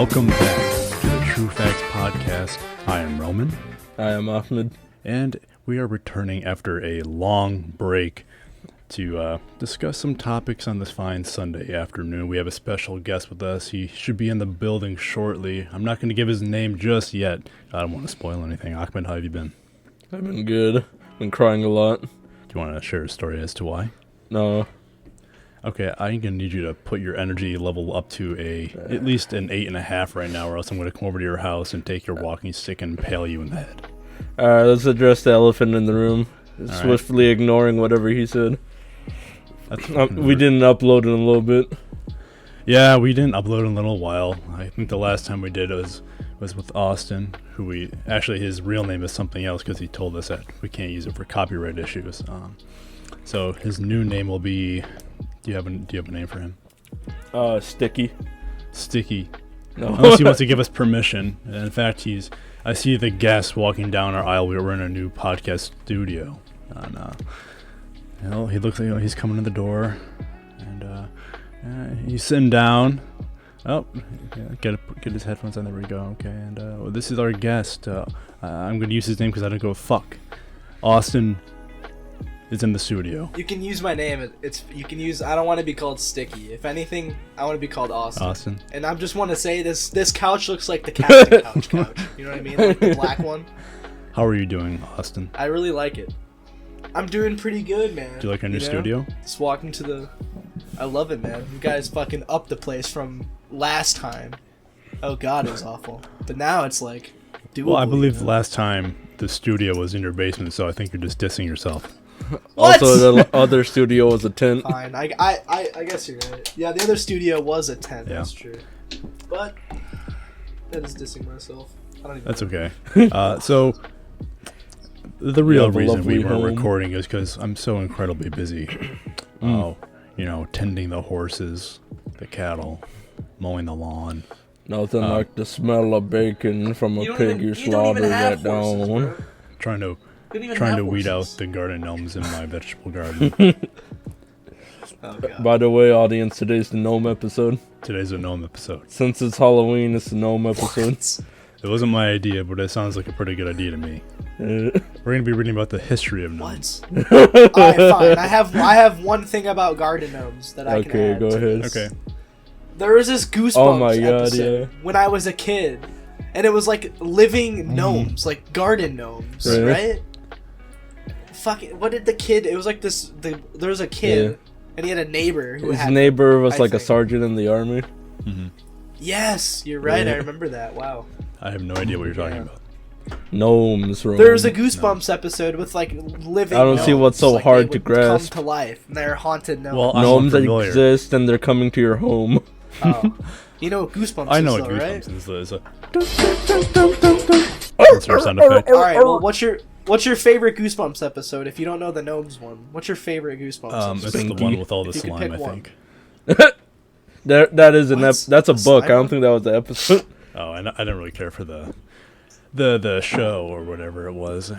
Welcome back to the True Facts Podcast. I am Roman. I am Ahmed. And we are returning after a long break to discuss some topics on this fine Sunday afternoon. We have a special guest with us. He should be in the building shortly. I'm not going to give his name just yet. I don't want to spoil anything. Ahmed, how have you been? I've been good. Been crying a lot. Do you want to share a story as to why? No. Okay, I'm going to need you to put your energy level up to at least an 8.5 right now, or else I'm going to come over to your house and take your walking stick and impale you in the head. Alright, let's address the elephant in the room. All Swiftly ignoring whatever he said. That's We didn't upload in a little bit. Yeah, we didn't upload in a little while. I think the last time we did was with Austin, who his real name is something else because he told us that we can't use it for copyright issues. So his new name will be. Do you have a name for him? Sticky. Sticky. No. Unless he wants to give us permission. And in fact, I see the guest walking down our aisle. We're in a new podcast studio. And he looks like he's coming to the door, and he's sitting down. Oh, yeah, get his headphones on. There we go. Okay, and this is our guest. I'm going to use his name because I don't go fuck. Austin is in the studio. You can use my name. I don't want to be called Sticky. If anything, I want to be called Austin. Austin. And I just want to say this couch looks like the Captain couch. You know what I mean? Like the black one. How are you doing, Austin? I really like it. I'm doing pretty good, man. Do you like our new studio? Just walking to the... I love it, man. You guys fucking upped the place from last time. Oh god, it was awful. But now it's like doable. Well, I believe last time the studio was in your basement, so I think you're just dissing yourself. What? Also, the other studio was a tent. Fine. I guess you're right. Yeah, the other studio was a tent. Yeah. That's true. But that is dissing myself. I don't even That's know. okay. So the real have a reason we lovely weren't home. recording is because I'm so incredibly busy. Tending the horses, the cattle, mowing the lawn. Nothing like the smell of bacon from a You don't pig even- you you don't slaughtered even have that horses, down. bro. Trying to You don't even trying have to weed out horses. the garden gnomes in my vegetable garden. Oh, God. By the way, audience, today's the Gnome episode. Today's a gnome episode. Since it's Halloween, it's the Gnome episode. It wasn't my idea, but it sounds like a pretty good idea to me. We're going to be reading about the history of gnomes. What? Alright, fine. I have one thing about garden gnomes that I can Okay, add. go ahead. Okay. There was this Goosebumps Oh my God, episode when I was a kid, and it was like living gnomes, like garden gnomes, Really? right? Fucking, what did the kid? It was like this. There was a kid, and he had a neighbor who His had. neighbor was I like a think. sergeant in the army. Yes, you're right. Yeah. I remember that. Wow. I have no idea what you're talking Yeah. about. Gnomes, Roman. There's a Goosebumps episode with like living. I don't see what's so gnomes, like, hard they to would grasp. Come to life. And they're haunted gnomes. Well, I'm Gnomes that unfamiliar. exist and they're coming to your home. Oh. You know what Goosebumps I know is, what though, Goosebumps right? is. That's our sound effect. All right. Well, what's your favorite Goosebumps episode? If you don't know the gnomes one, what's your favorite Goosebumps? It's episode? the Stinky. one with all the If you could slime, I pick one. think. That is What? that's a The book. I slime don't think that was the episode. Oh, I didn't really care for the show or whatever it was.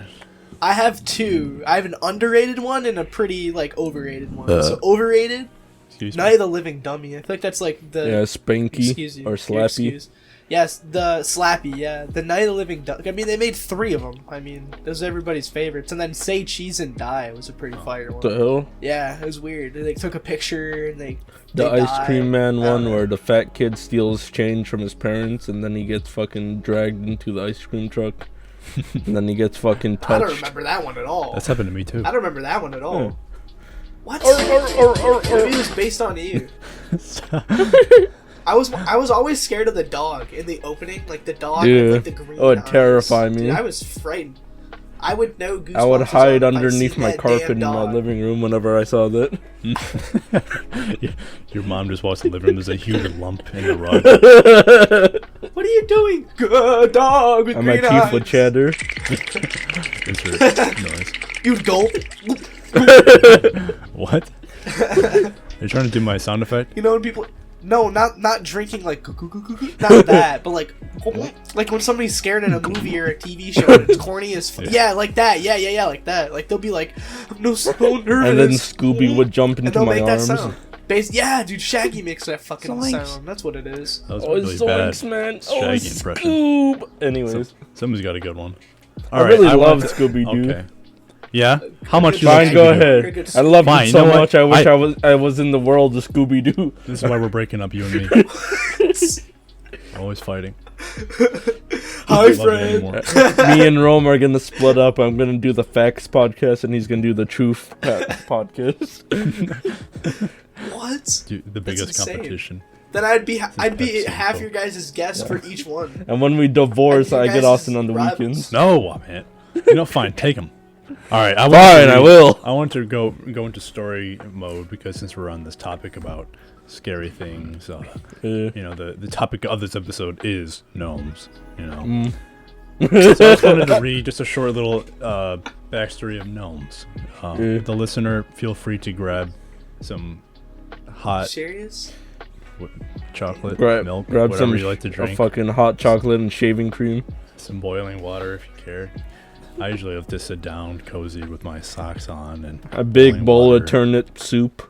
I have two. I have an underrated one and a pretty like overrated one. So overrated, Excuse me. Night of the Living Dummy. I feel like that's like the Yeah, Spanky excuse you, or your Slappy. excuse. Yes, the Slappy. Yeah, the Night of the Living Dummy. I mean, they made 3 of them. I mean, those are everybody's favorites. And then Say Cheese and Die was a pretty fire one. The hell? Yeah, it was weird. They took a picture and they The they ice die. cream man I don't one know. where the fat kid steals change from his parents and then he gets fucking dragged into the ice cream truck. And then he gets fucking I don't touched. remember that one at all. That's happened to me too. I don't remember that one at all. Yeah. What? Maybe it was based on you. I was always scared of the dog in the opening, like the dog Yeah. with like the green It would eyes. terrify me. Dude, I was frightened. I would know Goosebumps. I would was hide on if I underneath seen my that carpet damn in my dog. living room whenever I saw that. Yeah, your mom just walks in the living room. There's a huge lump in the rug. What are you doing? Dog with And my green teeth eyes. would chatter. Insert noise. You gulp. What? Are you trying to do my sound effect? You know when people. No, not drinking like not that, but like when somebody's scared in a movie or a TV show and it's corny as yeah, like that, yeah, like that. Like they'll be like, I'm no so nervous. And then Scooby would jump and into they'll my make that arms. sound. Yeah, dude, Shaggy makes that fucking Zoinks. sound. That's what it is. That was Oh, really bad. Zoinks, man. Shaggy impression. Scoob. Anyways, Somebody's got a good one. I really love want Scooby-Doo. Okay. Yeah? How much you Fine, like go Scooby-Doo? Very ahead. good I love Fine, it you so know what? much. I wish I was in the world of Scooby-Doo. This is why we're breaking up, you and me. Always fighting. Hi, Don't love it friend. anymore. Me and Rome are gonna split up. I'm gonna do the facts podcast, and he's gonna do the truth podcast. What? Dude, the biggest insane. competition. Then I'd be episode, half so- your guys' guests for each one. And when we divorce, And you I get guys Austin on the rivals. weekends. No, man. You know, fine, take him. All right, Fine, I will. I want to go into story mode because since we're on this topic about scary things, you know, the topic of this episode is gnomes. You know, so I just wanted to read just a short little backstory of gnomes. The listener, feel free to grab some hot Serious? chocolate, grab milk, grab whatever some you like to a drink. fucking hot chocolate and shaving cream. Some boiling water if you care. I usually have to sit down cozy with my socks on and A big boiling bowl water. of turnip soup.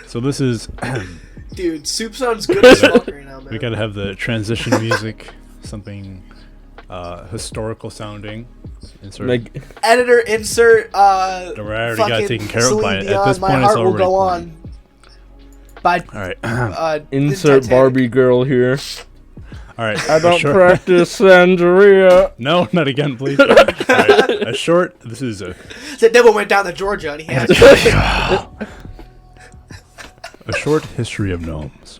So this is Dude, soup sounds good as fuck right now, man. we gotta have the transition music, something historical sounding. Insert. Like, Editor, insert, Don't worry, I already got it fucking taken care of Celine by it. At Dion, this My point, it's Heart Will already Go playing. On. By, All right, insert Titanic. Barbie girl here. all right. I don't Sure. practice Santeria. No, not again, please. All right, a short. This is a The devil went down to Georgia and he had to. A short history of gnomes.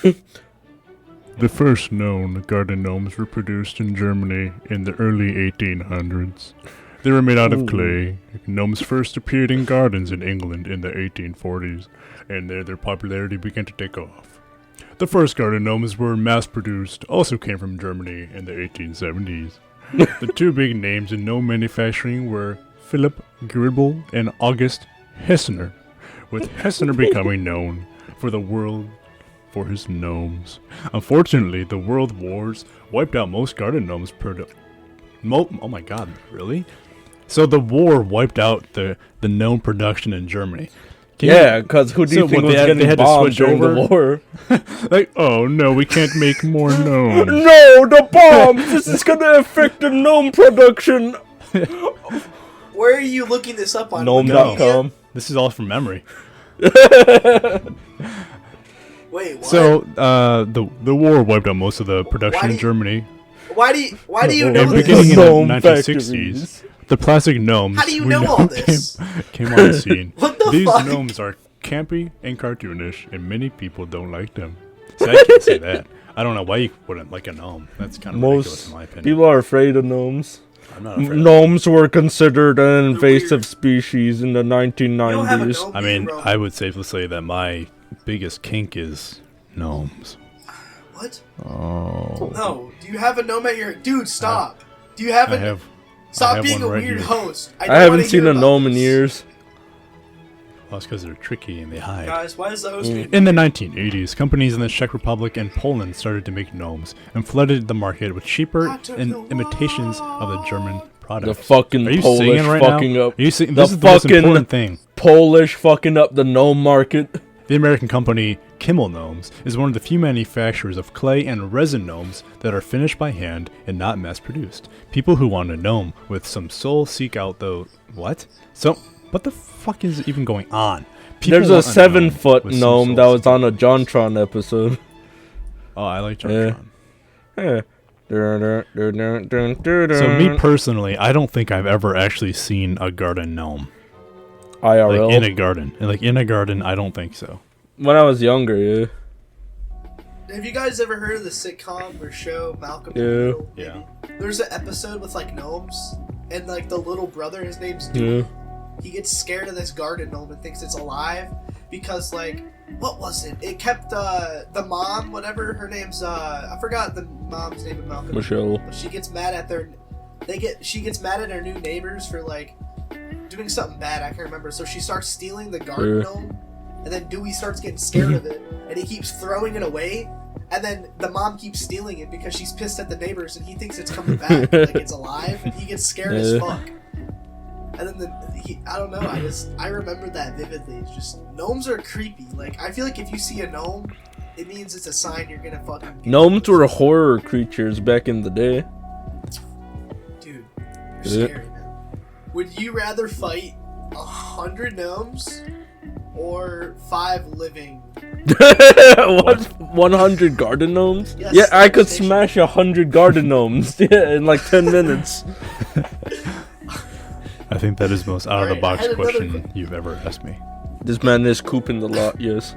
The first known garden gnomes were produced in Germany in the early 1800s. They were made out of clay. Gnomes first appeared in gardens in England in the 1840s, and there their popularity began to take off. The first garden gnomes were mass-produced, also came from Germany in the 1870s. The two big names in gnome manufacturing were Philipp Gribble and August Hessner, with Hessner becoming known for the world for his gnomes. Unfortunately, the world wars wiped out most garden gnomes oh my god, really? So the war wiped out the gnome production in Germany. Yeah, because who do you So think what, was they getting had to bombed switch during over? the war? Like, oh no, we can't make more gnomes. No, the bombs! This is gonna affect the gnome production. Where are you looking this up on? Gnome.com. This is all from memory. Wait, what? So, the war wiped out most of the production Why do in you- Germany. why do you And know beginning this? in the Gnome 1960s, factories. the plastic gnomes How do you we know all this? came on the scene. What the These fuck? gnomes are campy and cartoonish, and many people don't like them. See, I can't say that. I don't know why you wouldn't like a gnome. That's kind of ridiculous in my Most opinion. people are afraid of gnomes. I'm not afraid of Gnomes were considered an They're invasive weird. species in the You don't have a 1990s. gnome I mean, bro. I would safely say that my biggest kink is gnomes. What? Oh. No. Do you have a gnome at your... Dude, stop. Do you have I a... have. Stop have being a one right weird here. host. I don't haven't wanna seen hear a about gnome in this. years. Well, it's because they're tricky and they hide. Guys, why is the host... being- In the 1980s, companies in the Czech Republic and Poland started to make gnomes and flooded the market with cheaper imitations of the German The products. fucking Are you Polish singing right fucking now? up. Are you singing? the This is the most fucking- important thing. Polish fucking up the gnome market. The American company Kimmel Gnomes is one of the few manufacturers of clay and resin gnomes that are finished by hand and not mass-produced. People who want a gnome with some soul seek out the... What? So, what the fuck is even going on? People There's a want gnome 7-foot with some gnome soul that was seek- on a JonTron episode. Oh, I like Yeah. JonTron. Yeah. So me personally, I don't think I've ever actually seen a garden gnome. IRL. Like in a garden. Like in a garden, I don't think so. When I was younger, yeah. Have you guys ever heard of the sitcom or show Malcolm in Yeah. the Middle? Yeah. Maybe? There's an episode with like gnomes, and like the little brother, his name's Yeah. Dewey. He gets scared of this garden gnome and thinks it's alive because like what was it? It kept the mom, whatever her name's I forgot the mom's name of Malcolm. Michelle. But she gets mad at she gets mad at her new neighbors for like doing something bad. I can't remember. So she starts stealing the garden Yeah. gnome, and then Dewey starts getting scared of it, and he keeps throwing it away. And then the mom keeps stealing it because she's pissed at the neighbors, and he thinks it's coming back, like it's alive, and he gets scared as Yeah. fuck. And then I don't know. I remember that vividly. It's just gnomes are creepy. Like I feel like if you see a gnome, it means it's a sign you're gonna fucking. Gnomes were horror creatures back in the day. Dude, you're scary, man. Would you rather fight 100 gnomes or 5 living? What? 100 garden gnomes? Yes, Yeah, I could station. smash 100 garden gnomes in like 10 minutes. I think that is the most out of the Alright, box I had another question you've ever asked me. This man is cooping the lot, yes.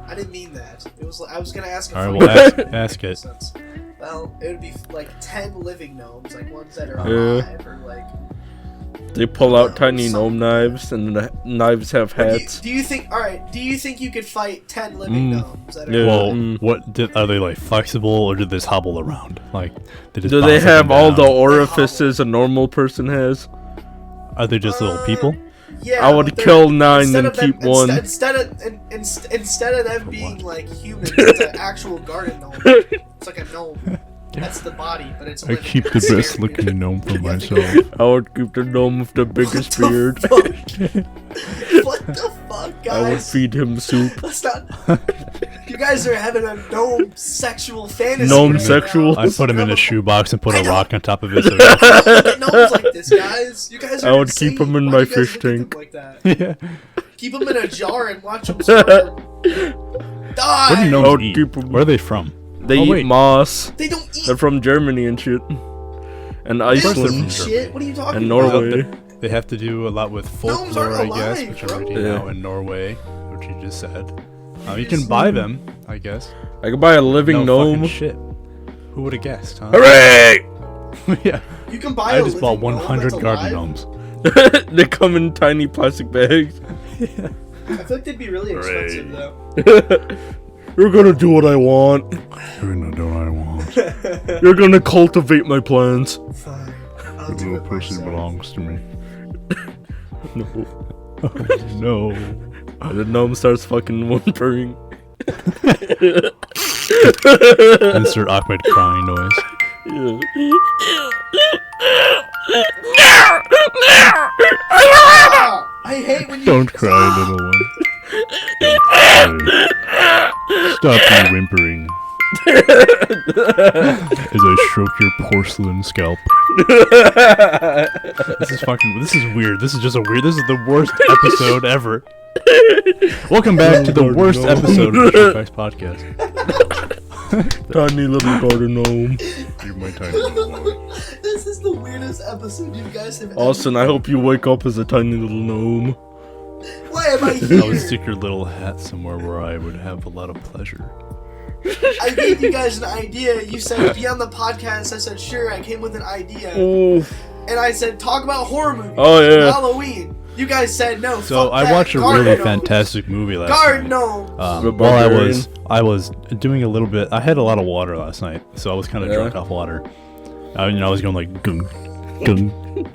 I didn't mean that. It was I was gonna ask. All right, well, ask it. Sense. Well, it would be like 10 living gnomes, like ones that are Yeah. alive, or like. They pull out tiny gnome knives, and the knives have hats. Do you think? All right. Do you think you could fight 10 living gnomes that are? Yeah. Well, Mm. Are they like flexible or do they just hobble around? Like, they just Do they bounce up have and all the down? orifices a normal person has? Are they just little people? Yeah, I would but they're- kill 9 instead and of them- keep 1. Instead of them For being what? like humans, it's an actual garden gnome. It's like a gnome. That's the body, but it's. I living. keep the It's best scary, looking dude. gnome for You have to myself. I would keep the gnome with the biggest What the beard. fuck? What the fuck, guys? I would feed him soup. Let's not. You guys are having a gnome sexual fantasy. Gnome right sexual? now. I put him in a shoebox and put I a know. rock on top of it. So Look at gnomes like this, guys. You guys are I would insane. keep 'em in Why my do you guys fish look at them tank. Like that? yeah. Keep them in a jar and watch them start to die. What do I gnomes would eat? keep 'em- Where are they from? They Oh, eat wait. moss. They don't eat They're from Germany and shit. And they don't they're Iceland. from eat shit. What are you talking And about? Norway. They have to do a lot with Gnomes folklore, aren't I guess, alive, which bro. I'm reading Yeah. now in Norway, which you just said. You can buy them, I guess. I could buy a living No fucking gnome. shit. Who would have guessed, huh? Hooray! yeah. You can buy I a just bought living gnome 100 that's garden alive. gnomes. They come in tiny plastic bags. I feel like they'd be really expensive though. You're gonna do what I want. You're gonna do what I want. You're gonna cultivate my plants. Fine. I'll do it myself. belongs to me. No. No. And the gnome starts fucking whimpering. Insert awkward crying noise. Ah, I hate when you. Don't cry, little one. Don't cry. Stop your whimpering. As I stroke your porcelain scalp. This is weird. This is the worst episode ever. Welcome back to the worst episode of the Showfax Podcast. Tiny little garden gnome. You're my tiny little one. This is the weirdest episode you guys have Austin, I hope you wake up as a tiny little gnome. Why am I I here? would stick your little hat somewhere where I would have a lot of pleasure. I gave you guys an idea. You said be on the podcast. I said sure. I came with an idea, Oh, and I said talk about horror movies. Oh, yeah. Halloween. You guys said no. So fuck I that. watched a Garden really gnomes. fantastic movie last Garden night. gnomes. The While Barbarian. I was doing a little bit. I had a lot of water last night, so I was kind of Yeah. drunk off water. I was going like gung, gung,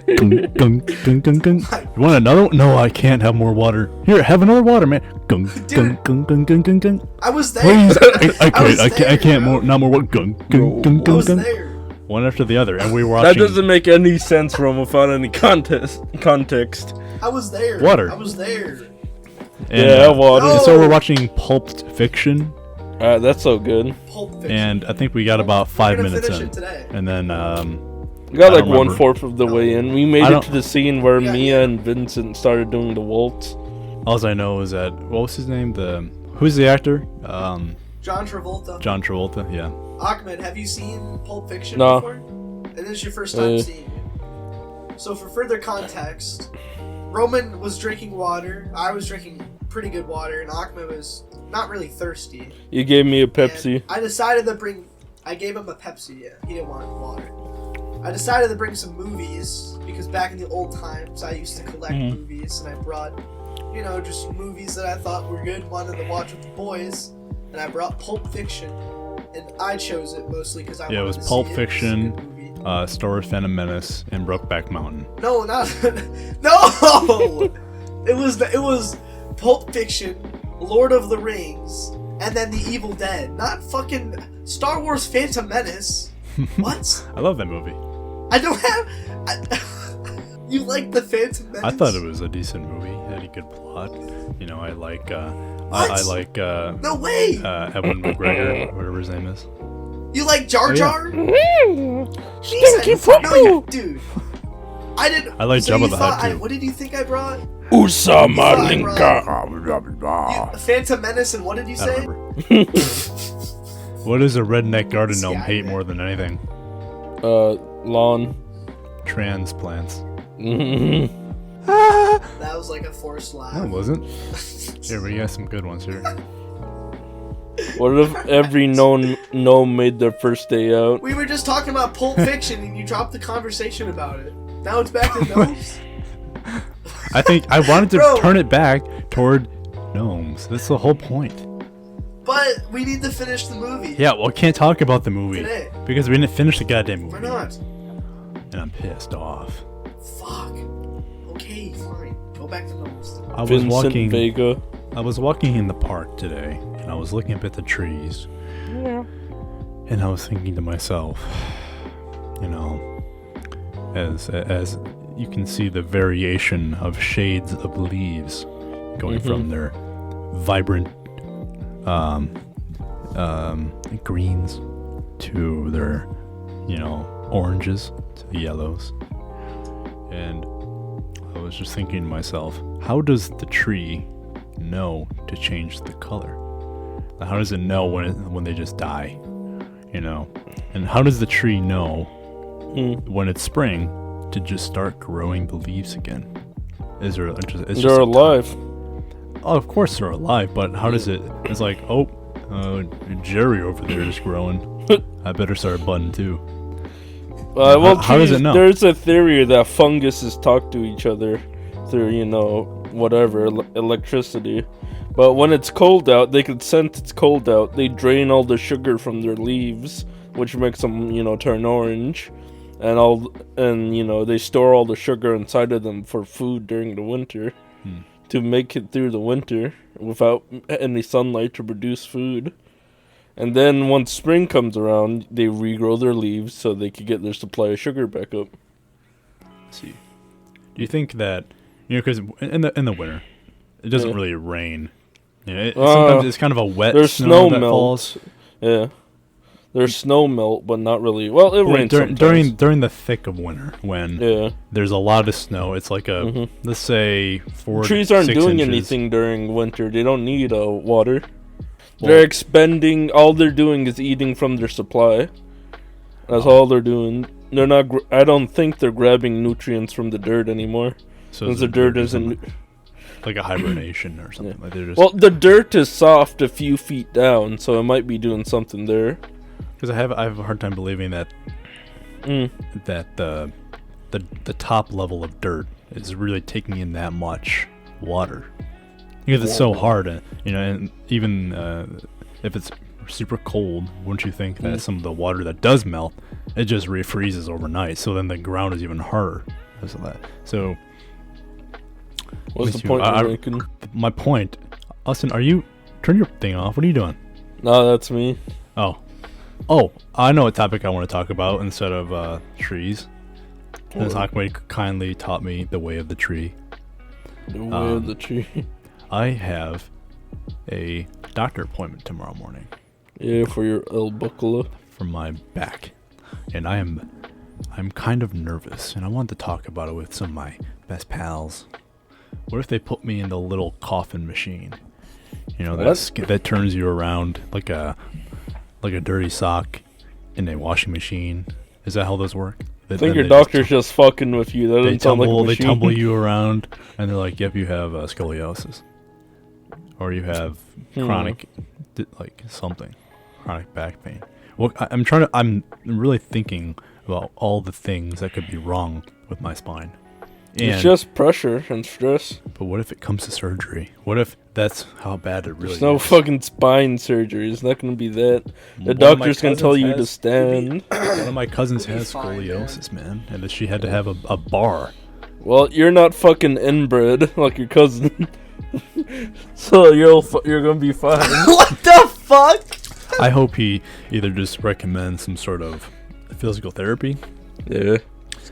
gung, gung, gung, gung, gung. You want another one? No, I can't have more water. Here, have another water, man. Gung, gung, gung, gung, gung, gung, gung. I was there. Please, was I there, can't bro. more. Not more. What? Gung, gung, gung, I gung, was gung. there. One after the other, and we were that watching. doesn't make any sense from without any context. I was there. Water. I was there. And, Yeah, water. and so No. we're watching Pulp Fiction, That's so good. Pulp Fiction. and I think we got about We're 5 gonna minutes finish in, it today. and then We got I like don't remember. 1/4 of the way in. We made I it don't- to the scene where Yeah, Mia yeah. and Vincent started doing the waltz. all I know is that what was his name? Who's the actor? John Travolta. John Travolta. Yeah. Ahmed, have you seen Pulp Fiction No. before? And this is your first time seeing it. So for further context, Roman was drinking water. I was drinking pretty good water, and Ahmed was not really thirsty. You gave me a And Pepsi. I decided to bring. I gave him a Pepsi. Yeah, he didn't want water. I decided to bring some movies because back in the old times I used to collect movies, and I brought, just movies that I thought were good, wanted to watch with the boys, and I brought Pulp Fiction, and I chose it mostly because I Yeah, it wanted was to Pulp see it. It was a Fiction. good movie. Star Wars: Phantom Menace and Brokeback Mountain. No, not no. It was Pulp Fiction, Lord of the Rings, and then The Evil Dead. Not fucking Star Wars: Phantom Menace. What? I love that movie. I don't have. You like the Phantom Menace? I thought it was a decent movie. It had a good plot. You know, I like No way! Ewan McGregor, whatever his name is. You like Jar Jar? Stinky No, you, dude. I didn't. I like Jabba you the thought Hutt, too. What did you think I brought? Usama You, Phantom Menace, and what did you I say? don't remember. What does a redneck garden gnome Yeah, hate yeah. more than anything? Lawn. Transplants. That was like a forced laugh. No, it wasn't. Here, we got some good ones here. What if every gnome made their first day out? We were just talking about Pulp Fiction, and you dropped the conversation about it. Now it's back to gnomes. I think I wanted to Bro. turn it back toward gnomes. That's the whole point. But we need to finish the movie. Yeah, well, I can't talk about the movie Today. because we didn't finish the goddamn movie. Why not? And I'm pissed off. Fuck. Okay, fine. Go back to gnomes. I was Vincent walking. Vega. I was walking in the park today, and I was looking up at the trees. Yeah. And I was thinking to myself, you know, as you can see the variation of shades of leaves going from their vibrant greens to their, you know, oranges to the yellows. And I was just thinking to myself, how does the tree know to change the color? How does it know when they just die? You know, and how does the tree know when it's spring to just start growing the leaves again? Is there just They're alive. Oh, of course they're alive, but how does it? It's like, oh, Jerry over there is growing. I better start budding too. Well, how does it know? There's a theory that funguses talk to each other through, you know, whatever, electricity. But when it's cold out, they can sense it's cold out. They drain all the sugar from their leaves, which makes them, you know, turn orange. And you know, they store all the sugar inside of them for food during the winter to make it through the winter without any sunlight to produce food. And then once spring comes around, they regrow their leaves so they can get their supply of sugar back up. Let's see. Do you think that, you know, because in the winter, it doesn't really rain. You know, sometimes it's kind of a wet There's snow snow that melt. falls. Yeah. There's snow melt, but not really. Well, it rains sometimes. During the thick of winter, when there's a lot of snow, it's like a let's say 4 Trees to aren't 6 doing inches. anything during winter. They don't need water. They're expending. All they're doing is eating from their supply. That's all they're doing. They're not. I don't think they're grabbing nutrients from the dirt anymore. So Since the dirt isn't. like a hibernation or something. Like they're just, Well, the dirt is soft a few feet down, so it might be doing something there. because I have a hard time believing that that the top level of dirt is really taking in that much water, because it's so hard, you know, and even if it's super cold, wouldn't you think that some of the water that does melt, it just refreezes overnight, so then the ground is even harder because of that. So What's the point you're making? my point, Austin, turn your thing off, what are you doing? No, that's me. Oh, I know a topic I want to talk about instead of trees. Ms. Hawkway kindly taught me the way of the tree. The way of the tree. I have a doctor appointment tomorrow morning Yeah, for your elbuckler. for my back, and I'm kind of nervous, and I want to talk about it with some of my best pals. What if they put me in the little coffin machine? You know, that turns you around like a dirty sock in a washing machine. Is that how those work? I think your doctor's just fucking with you. That doesn't sound like a They machine. tumble you around, and they're like, "Yep, you have scoliosis, or you have chronic, chronic back pain." Well, I'm really thinking about all the things that could be wrong with my spine. It's just pressure and stress. But what if it comes to surgery? What if that's how bad it really There's no is? fucking spine surgery. It's not going to be that. The One of my doctor's going to tell you to cousins stand. One of my cousins It'll be has fine, scoliosis, man, and she had to have a bar. Well, you're not fucking inbred like your cousin. So you're going to be fine. What the fuck? I hope he either just recommends some sort of physical therapy, Yeah.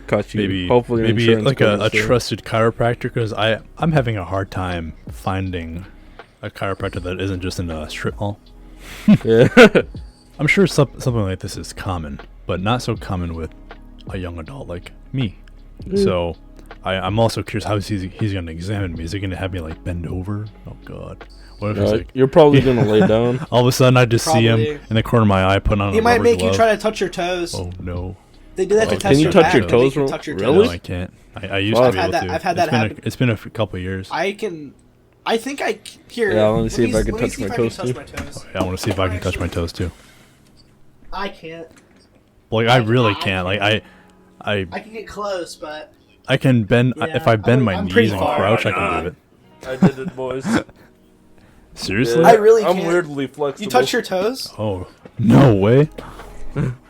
Cut you. maybe Hopefully your maybe insurance like a covers it. trusted chiropractor, because I'm having a hard time finding a chiropractor that isn't just in a strip mall. Yeah. I'm sure something like this is common, but not so common with a young adult like me. So I'm also curious how he's going to examine me. Is he going to have me like bend over? Oh God. What if it's like, You're probably gonna lay down. all of a sudden I just see him Probably. in the corner of my eye putting on He a might rubber make glove. you try to touch your toes. Oh no. They do that to Oh, test can you your touch back. your They toes, make you bro? touch your Really? No, I can't. I used Well, to be able to. I've had that happen. It's been a couple years. I can. I think I here. Yeah, let me see if I can let me touch see my if I can toes, touch too. my toes. I want to see if I can touch my toes too. I can't. Like I really can't. Like I can get close, but I can bend. Yeah, if I bend my I'm pretty knees and far. crouch, I can do it. I did it, boys. Seriously? I really I'm can't. weirdly flexible. you touch your toes. Oh no way.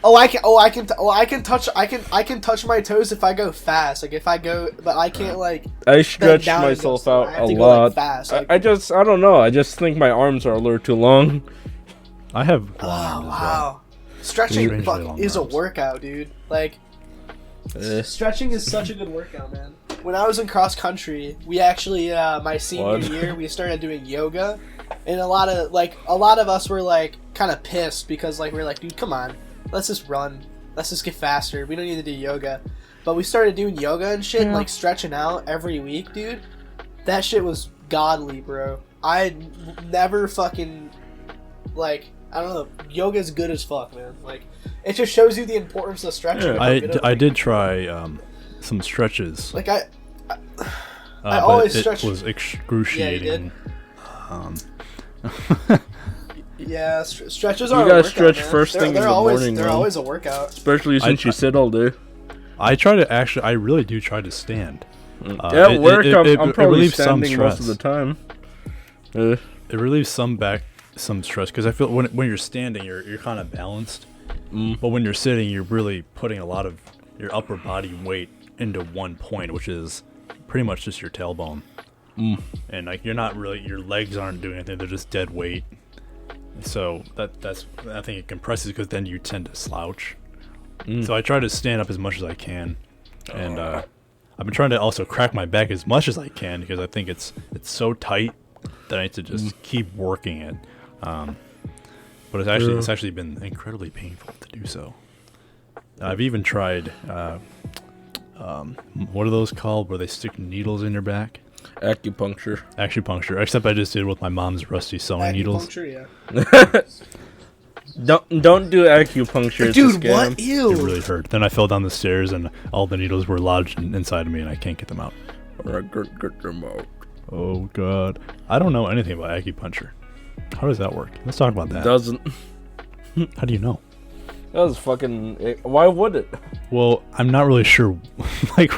Oh, I can. Oh, I can. I can touch. I can touch my toes if I go fast. Like if I go, but I can't like. I stretch down and myself go- out I have a to go, like, lot. fast, I like- I don't know. I just think my arms are a little too long. I have long Oh arms as well. wow, stretching Strangely fuck long is a arms. workout, dude. Like Eh. stretching is such a good workout, man. When I was in cross country, we actually my senior What? year we started doing yoga, and a lot of us were like kind of pissed because like we were like, dude, come on, let's just run, let's just get faster. We don't need to do yoga, but we started doing yoga and shit, and like stretching out every week, dude. That shit was godly, bro. I never fucking like. I don't know. Yoga is good as fuck, man. Like, it just shows you the importance of stretching. Yeah. I did try some stretches. Like I but always it stretch- was excruciating. yeah, stretches are. You a gotta workout, stretch man. first They're- thing in they're the always, morning, They're man. always a workout. Especially since you sit all day. I try to I really do try to stand. At work, I'm probably relieves some standing most of the stress. time. It relieves some stress because I feel when you're standing, you're kind of balanced. But when you're sitting, you're really putting a lot of your upper body weight into one point, which is pretty much just your tailbone. And like you're not really, your legs aren't doing anything; they're just dead weight. So that's I think it compresses because then you tend to slouch. So I try to stand up as much as I can, and I've been trying to also crack my back as much as I can because I think it's so tight that I need to just keep working it. But it's actually been incredibly painful to do so. I've even tried what are those called where they stick needles in your back? Acupuncture. Acupuncture. Except I just did it with my mom's rusty sewing needles. Acupuncture, yeah. Don't do acupuncture. It's a Dude, scam. what? It Ew. really hurt. Then I fell down the stairs and all the needles were lodged inside of me and I can't get them out. Or get them out. Oh God. I don't know anything about acupuncture. How does that work? Let's talk about that. Doesn't. How do you know? That was fucking. Why would it? Well, I'm not really sure, like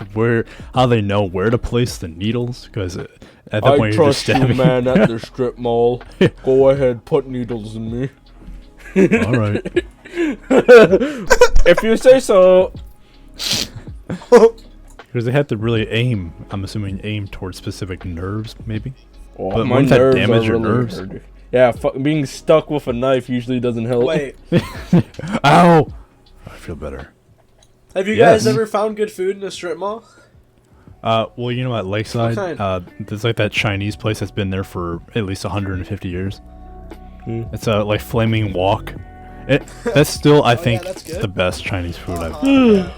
how they know where to place the needles, because at that I point you're just trust you, stabbing. man, at the strip mall. Go ahead, put needles in me. All right. If you say so. Because they have to really aim. I'm assuming aim towards specific nerves, maybe. Oh, But my wouldn't that nerves damage are your really nerves? hurting. Yeah, being stuck with a knife usually doesn't help. Wait, Ow! I feel better. have you Yes. guys ever found good food in a strip mall? Well, you know, at Lakeside, What kind? there's like that Chinese place that's been there for at least 150 years. It's a like Flaming Wok. That's still, I think, that's good. the best Chinese food Uh-huh.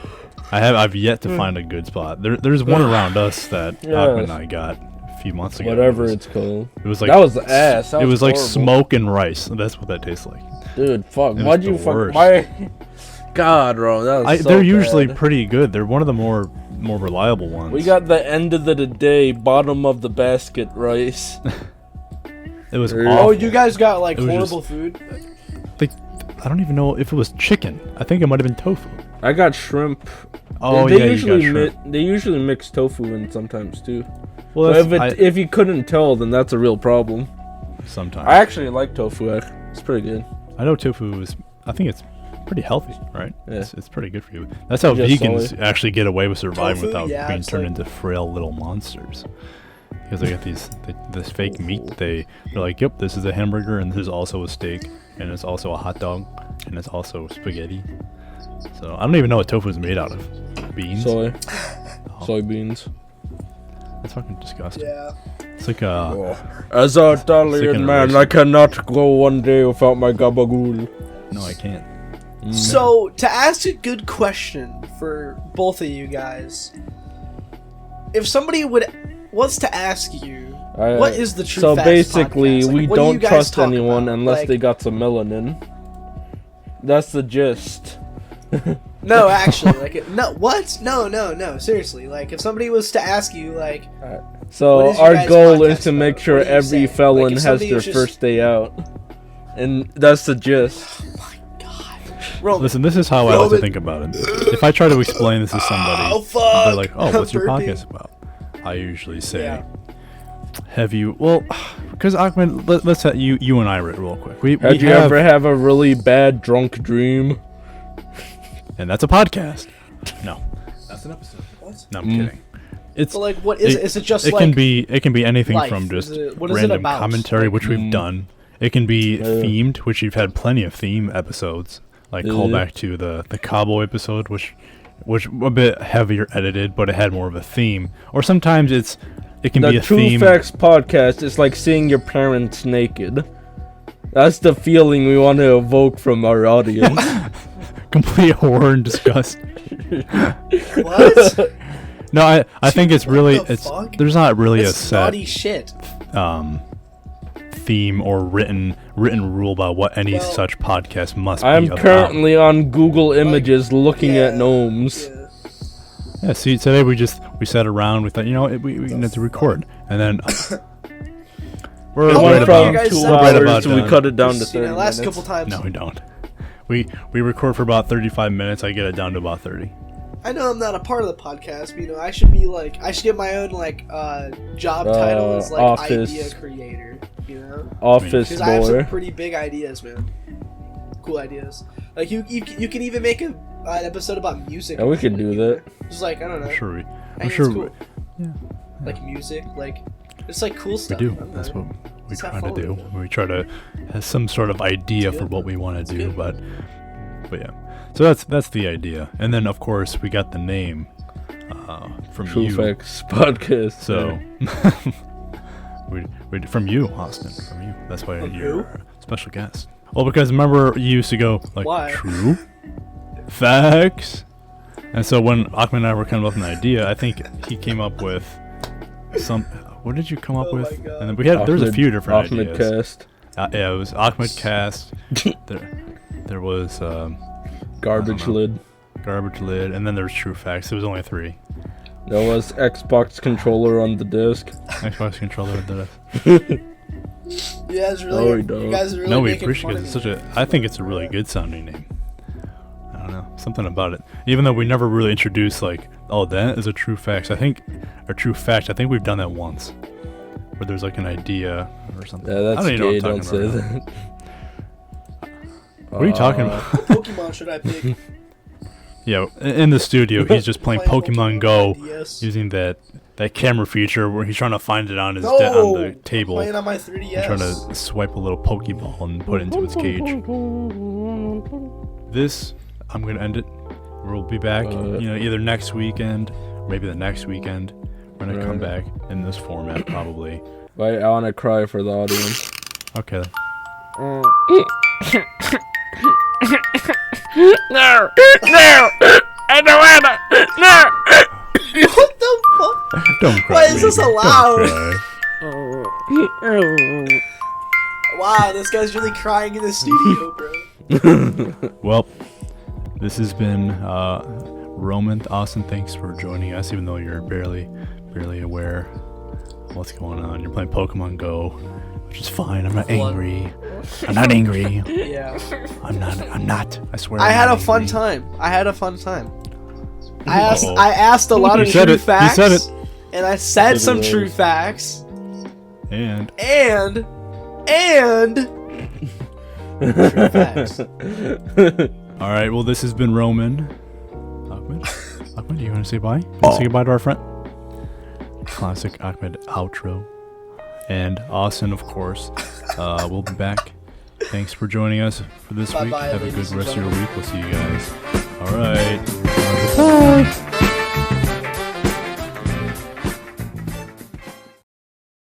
I've yet to find a good spot. There's one around us that Yeah. Ahmed and I got a few months ago. Whatever It it's called. was like That was ass. That it was like horrible. smoke and rice. That's what that tastes like. Dude, fuck. was Why'd the you fuck? worst. Why? God, bro. That was so They're usually bad. pretty good. They're one of the more reliable ones. We got the end of the day, bottom of the basket rice. it was Oh, awful. Oh, you guys got like It was horrible food. Like, I don't even know if it was chicken. I think it might have been tofu. I got shrimp. Oh they yeah, you usually got shrimp. they usually mix tofu in sometimes too. Well, But that's, if you couldn't tell, then that's a real problem. sometimes. I actually like tofu. It's pretty good. I know tofu is. I think it's pretty healthy, right? Yeah. It's pretty good for you. That's how Just vegans solid. actually get away with surviving Tofu, without yeah, being it's turned like- into frail little monsters. Because they get this fake meat. They're like, yep, this is a hamburger, and this is also a steak, and it's also a hot dog, and it's also spaghetti. So I don't even know what tofu is made out of. beans. Soy. Oh, Soybeans. that's fucking disgusting. Yeah. It's like a As a Italian man, I cannot go one day without my gabagool. no, I can't. So, to ask a good question for both of you guys, if somebody wants to ask you, what is the True So Facts basically, podcast? Like, we what do you don't guys trust talk anyone about? unless Like, they got some melanin. That's the gist. No, actually, like, no, what? No, seriously. Like, if somebody was to ask you, like, So what is your our guys' goal podcast is to make about? sure What do you every say? felon Like, if has somebody their was just- first day out. And that's the gist. Roman, Listen, this is how I like to Roman. think about it. If I try to explain this to somebody, Oh, fuck. they're like, "Oh, what's your Burping. podcast about?" I usually say, Yeah. "Have you?" Well, because Ahmed, let's have you and I real quick. We Did you have, ever have a really bad drunk dream? and that's a podcast. No, that's an episode. What? No, I'm kidding. It's But, like, what is it? Is it just, it like, can be anything life? from Is just it- what is it random about? commentary, which we've done. It can be Yeah. themed, which you've had plenty of theme episodes, like Yeah. call back to the cowboy episode, which a bit heavier edited, but it had more of a theme. Or sometimes it can be The a True theme. Facts podcast is like seeing your parents naked. That's the feeling we want to evoke from our audience. Complete horror and disgust. What? No, I think it's really the fuck? there's not really That's a set naughty shit. theme or written rule about what any Well, such podcast must I'm be about. currently on Google Images looking at Yeah, gnomes. yeah. Yeah, see, today we sat around. We thought, we need to record, and then we're How right long about you guys 2 said? we're right hours, about so we done. cut it down to You 30 know, last minutes. couple times. No, we don't. We record for about 35 minutes. I get it down to about 30. I know I'm not a part of the podcast, but I should be I should get my own job title as office. idea creator, Office because I have some boy. pretty big ideas, man. Cool ideas. Like you can even make an episode about music. Yeah, we could do that. Just I don't know. I'm sure we. I I'm think sure it's cool. yeah, Like music, it's cool we stuff. do. I don't That's know. what we Just have try to fun do. with it. We try to have some sort of idea for good. what we want to do, good. but yeah. So that's the idea, and then of course we got the name from True you. Facts podcast. So we from you, Austin, from you. That's why From you're who? a special guest. Well, because remember you used to go like Why? True Facts, and so when Ahmed and I were coming up with an idea, I think he came up with some. What did you come up Oh my with? God. And then there's a few different Ahmed ideas. Cast. Yeah, it was Ahmed Cast. there was Garbage I don't know. lid. Garbage Lid, and then there's True Facts. There was only 3. There was Xbox controller on the disc. Xbox controller did it. You guys No, really, we don't. you guys are really No, we making appreciate fun it. It's of such me. a. I think it's a really good sounding name. I don't know, something about it. Even though we never really introduced that is a true fact. I think we've done that once, where there's an idea or something. Yeah, that's I don't even know gay. what I'm Don't say talking about. that. What are you talking about? What Pokemon should I pick? Yeah, in the studio, he's just playing Pokemon Go Yes. using that camera feature where he's trying to find it on his No, on the table. Playing on my 3DS. And trying to swipe a little Pokeball and put it into its cage. This, I'm gonna end it. We'll be back, either next weekend, or maybe the next weekend. We're gonna come back in this format probably. Wait, I want to cry for the audience. Okay. No, I don't wanna. No. What the fuck? Don't cry. Why is this baby. allowed? Don't cry. Wow, this guy's really crying in the studio, bro. Well, this has been Roman. Austin, thanks for joining us, even though you're barely aware of what's going on. You're playing Pokemon Go, which is fine. I'm not angry. I'm not angry. Yeah. I'm not. I swear. I I'm had not a fun angry. time. I Uh-oh. asked a lot of You said true it. You facts. said it. And I said some It true is. facts. And And true facts. all right. Well, this has been Roman. Ahmed, do you want to say bye? Say goodbye to our friend. Classic Ahmed outro. And Austin, of course. We'll be back. Thanks for joining us for this week. Bye-bye, Have a ladies good and rest of your gentlemen. week. We'll see you guys. All right. Bye.